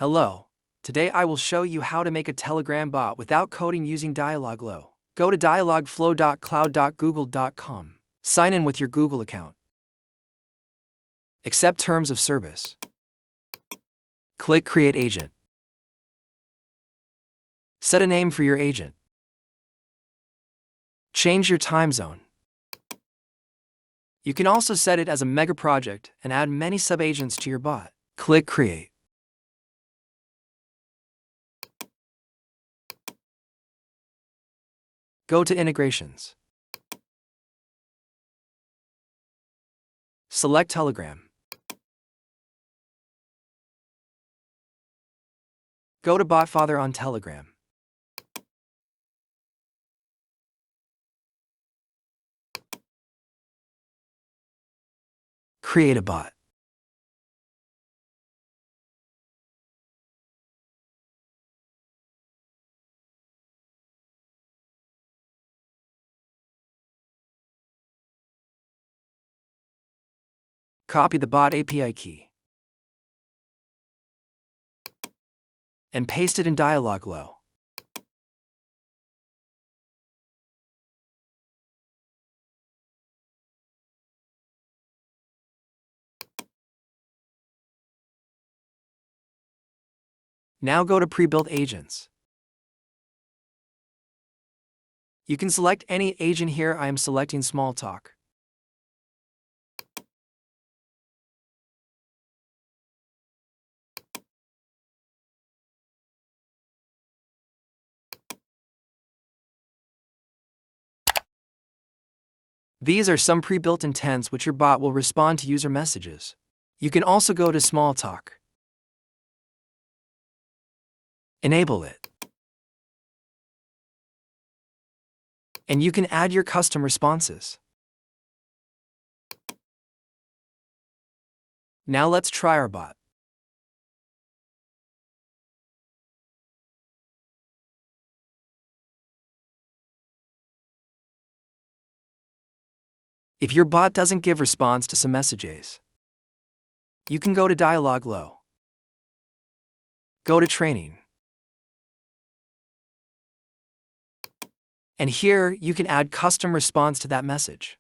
Hello. Today I will show you how to make a Telegram bot without coding using Dialogflow. Go to dialogflow.cloud.google.com. Sign in with your Google account. Accept terms of service. Click Create Agent. Set a name for your agent. Change your time zone. You can also set it as a mega project and add many sub-agents to your bot. Click Create. Go to Integrations. Select Telegram. Go to BotFather on Telegram. Create a bot. Copy the bot API key and paste it in Dialogflow. Now go to Pre-built Agents. You can select any agent here. I am selecting Smalltalk. These are some pre-built intents which your bot will respond to user messages. You can also go to Smalltalk. Enable it. And you can add your custom responses. Now let's try our bot. If your bot doesn't give response to some messages, you can go to Dialogflow. Go to Training. And here you can add custom response to that message.